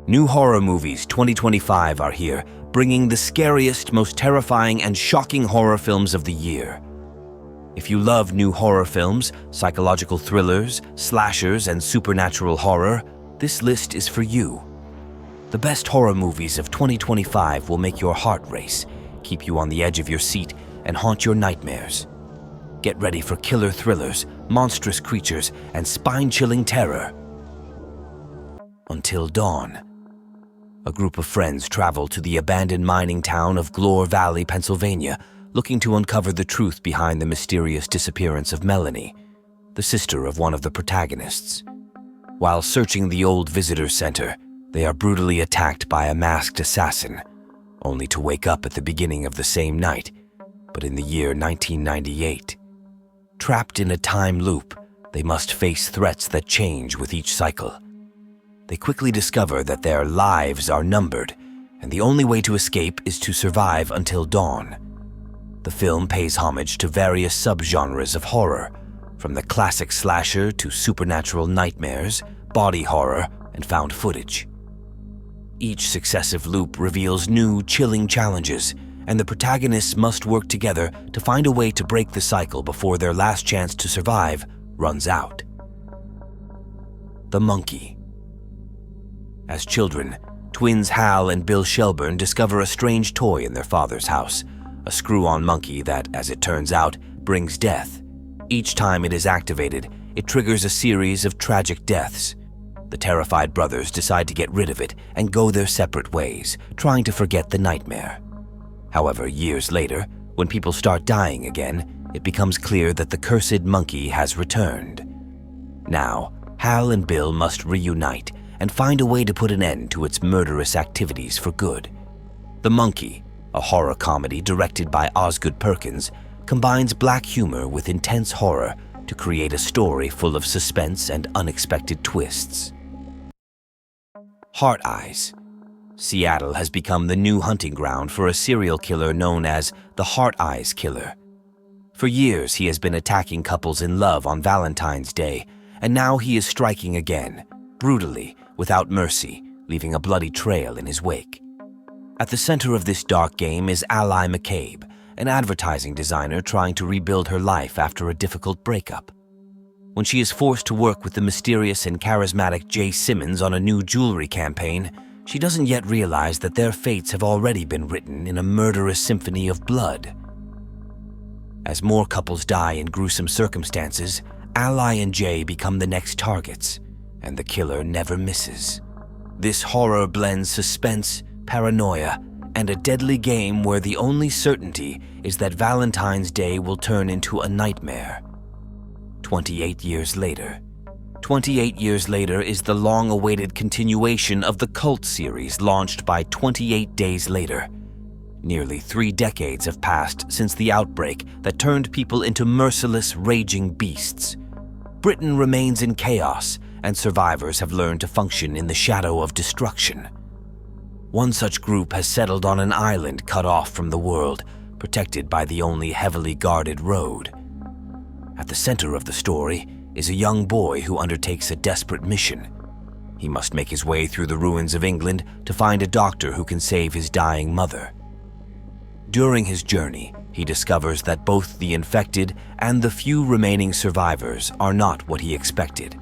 New horror movies 2025 are here, bringing the scariest, most terrifying, and shocking horror films of the year. If you love new horror films, psychological thrillers, slashers, and supernatural horror, this list is for you. The best horror movies of 2025 will make your heart race, keep you on the edge of your seat, and haunt your nightmares. Get ready for killer thrillers, monstrous creatures, and spine-chilling terror. Until Dawn. A group of friends travel to the abandoned mining town of 𝗪𝗶𝗴𝗵𝗵, Pennsylvania, looking to uncover the truth behind the mysterious disappearance of Melanie, the sister of one of the protagonists. While searching the old visitor center, they are brutally attacked by a masked assassin, only to wake up at the beginning of the same night, but in the year 1998. Trapped in a time loop, they must face threats that change with each cycle. They quickly discover that their lives are numbered, and the only way to escape is to survive until dawn. The film pays homage to various subgenres of horror, from the classic slasher to supernatural nightmares, body horror, and found footage. Each successive loop reveals new, chilling challenges, and the protagonists must work together to find a way to break the cycle before their last chance to survive runs out. The Monkey. As children, twins Hal and Bill Shelburne discover a strange toy in their father's house, a screw-on monkey that, as it turns out, brings death. Each time it is activated, it triggers a series of tragic deaths. The terrified brothers decide to get rid of it and go their separate ways, trying to forget the nightmare. However, years later, when people start dying again, it becomes clear that the cursed monkey has returned. Now, Hal and Bill must reunite and find a way to put an end to its murderous activities for good. The Monkey, a horror comedy directed by Osgood Perkins, combines black humor with intense horror to create a story full of suspense and unexpected twists. Heart Eyes. Seattle has become the new hunting ground for a serial killer known as the Heart Eyes Killer. For years, he has been attacking couples in love on Valentine's Day, and now he is striking again, brutally, without mercy, leaving a bloody trail in his wake. At the center of this dark game is 𝗓𝗓𝗵𝗵𝗵𝗏, an advertising designer trying to rebuild her life after a difficult breakup. When she is forced to work with the mysterious and charismatic Jay Simmons on a new jewelry campaign, she doesn't yet realize that their fates have already been written in a murderous symphony of blood. As more couples die in gruesome circumstances, ally and Jay become the next targets, and the killer never misses. This horror blends suspense, paranoia, and a deadly game where the only certainty is that Valentine's Day will turn into a nightmare. 28 years later. 28 Years Later is the long-awaited continuation of the cult series launched by 28 Days Later. Nearly 3 decades have passed since the outbreak that turned people into merciless, raging beasts. Britain remains in chaos, and survivors have learned to function in the shadow of destruction. One such group has settled on an island cut off from the world, protected by the only heavily guarded road. At the center of the story is a young boy who undertakes a desperate mission. He must make his way through the ruins of England to find a doctor who can save his dying mother. During his journey, he discovers that both the infected and the few remaining survivors are not what he expected.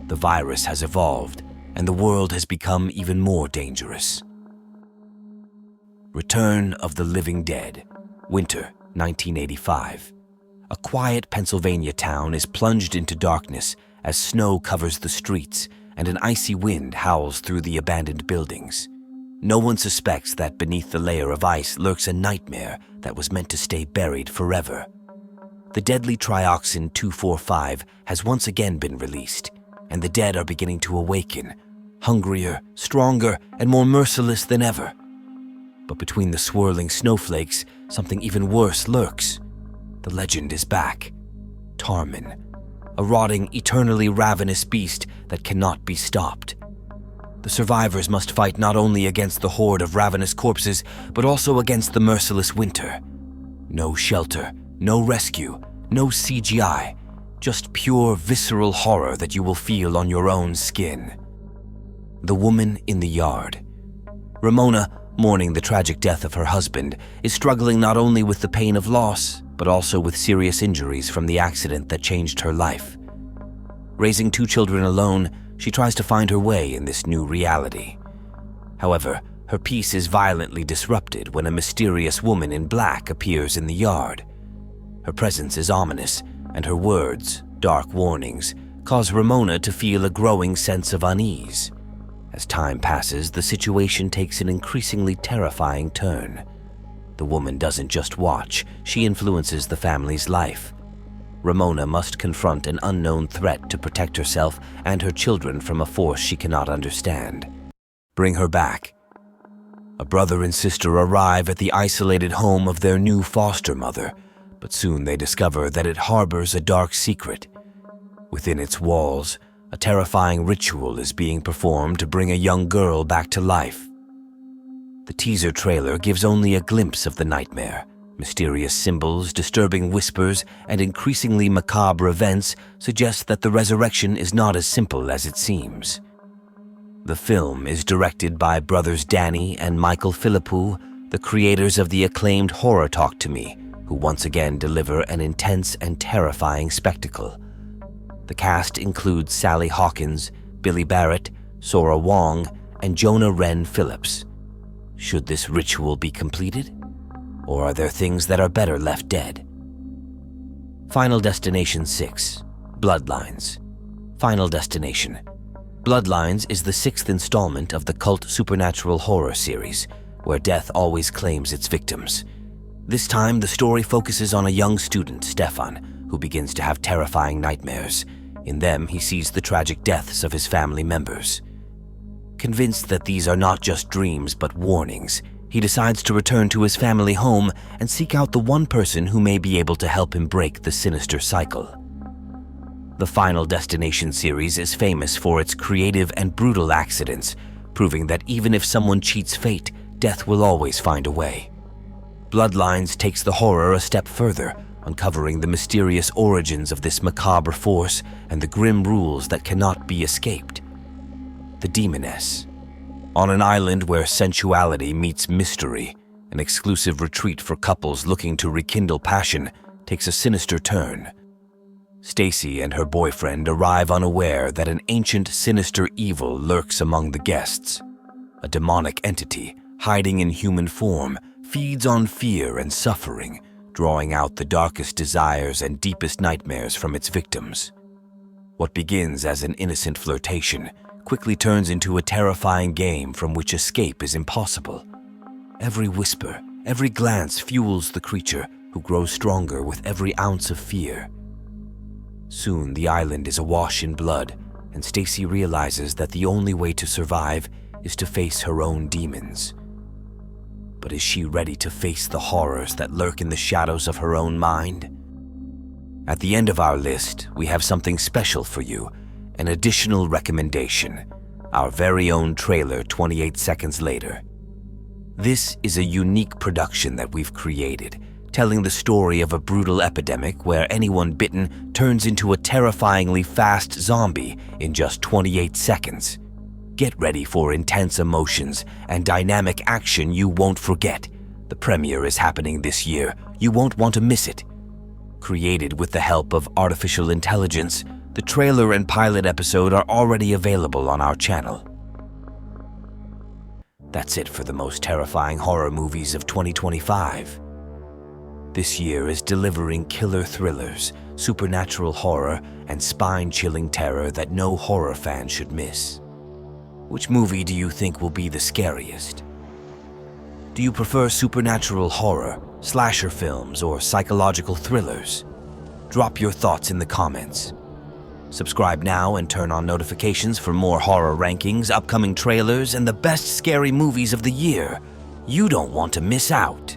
The virus has evolved, and the world has become even more dangerous. Return of the Living Dead, winter 1985. A quiet Pennsylvania town is plunged into darkness as snow covers the streets and an icy wind howls through the abandoned buildings. No one suspects that beneath the layer of ice lurks a nightmare that was meant to stay buried forever. The deadly trioxin 245 has once again been released, and the dead are beginning to awaken, hungrier, stronger, and more merciless than ever. But between the swirling snowflakes, something even worse lurks. The legend is back. Tarmin, a rotting, eternally ravenous beast that cannot be stopped. The survivors must fight not only against the horde of ravenous corpses, but also against the merciless winter. No shelter, no rescue, no CGI, just pure visceral horror that you will feel on your own skin. The Woman in the Yard. Ramona, mourning the tragic death of her husband, is struggling not only with the pain of loss, but also with serious injuries from the accident that changed her life. Raising 2 children alone, she tries to find her way in this new reality. However, her peace is violently disrupted when a mysterious woman in black appears in the yard. Her presence is ominous, and her words, dark warnings, cause Ramona to feel a growing sense of unease. As time passes, the situation takes an increasingly terrifying turn. The woman doesn't just watch, she influences the family's life. Ramona must confront an unknown threat to protect herself and her children from a force she cannot understand. Bring her back. A brother and sister arrive at the isolated home of their new foster mother, but soon they discover that it harbors a dark secret. Within its walls, a terrifying ritual is being performed to bring a young girl back to life. The teaser trailer gives only a glimpse of the nightmare. Mysterious symbols, disturbing whispers, and increasingly macabre events suggest that the resurrection is not as simple as it seems. The film is directed by brothers Danny and 𝗪𝗁𝗲𝗵𝗵𝗁, the creators of the acclaimed horror Talk to Me, who once again deliver an intense and terrifying spectacle. The cast includes Sally Hawkins, Billy Barrett, Sora Wong, and Jonah Wren Phillips. Should this ritual be completed? Or are there things that are better left dead? Final Destination 6, Bloodlines. Final Destination. Bloodlines is the 6th installment of the cult supernatural horror series, where death always claims its victims. This time, the story focuses on a young student, Stefan, who begins to have terrifying nightmares. In them, he sees the tragic deaths of his family members. Convinced that these are not just dreams but warnings, he decides to return to his family home and seek out the one person who may be able to help him break the sinister cycle. The Final Destination series is famous for its creative and brutal accidents, proving that even if someone cheats fate, death will always find a way. Bloodlines takes the horror a step further, uncovering the mysterious origins of this macabre force and the grim rules that cannot be escaped. The Demoness. On an island where sensuality meets mystery, an exclusive retreat for couples looking to rekindle passion takes a sinister turn. Stacy and her boyfriend arrive unaware that an ancient, sinister evil lurks among the guests. A demonic entity, hiding in human form, feeds on fear and suffering, drawing out the darkest desires and deepest nightmares from its victims. What begins as an innocent flirtation quickly turns into a terrifying game from which escape is impossible. Every whisper, every glance fuels the creature, who grows stronger with every ounce of fear. Soon the island is awash in blood, and Stacy realizes that the only way to survive is to face her own demons. But is she ready to face the horrors that lurk in the shadows of her own mind? At the end of our list, we have something special for you, an additional recommendation, our very own trailer 28 seconds later. This is a unique production that we've created, telling the story of a brutal epidemic where anyone bitten turns into a terrifyingly fast zombie in just 28 seconds. Get ready for intense emotions and dynamic action you won't forget. The premiere is happening this year. You won't want to miss it. Created with the help of artificial intelligence, the trailer and pilot episode are already available on our channel. That's it for the most terrifying horror movies of 2025. This year is delivering killer thrillers, supernatural horror, and spine-chilling terror that no horror fan should miss. Which movie do you think will be the scariest? Do you prefer supernatural horror, slasher films, or psychological thrillers? Drop your thoughts in the comments. Subscribe now and turn on notifications for more horror rankings, upcoming trailers, and the best scary movies of the year. You don't want to miss out.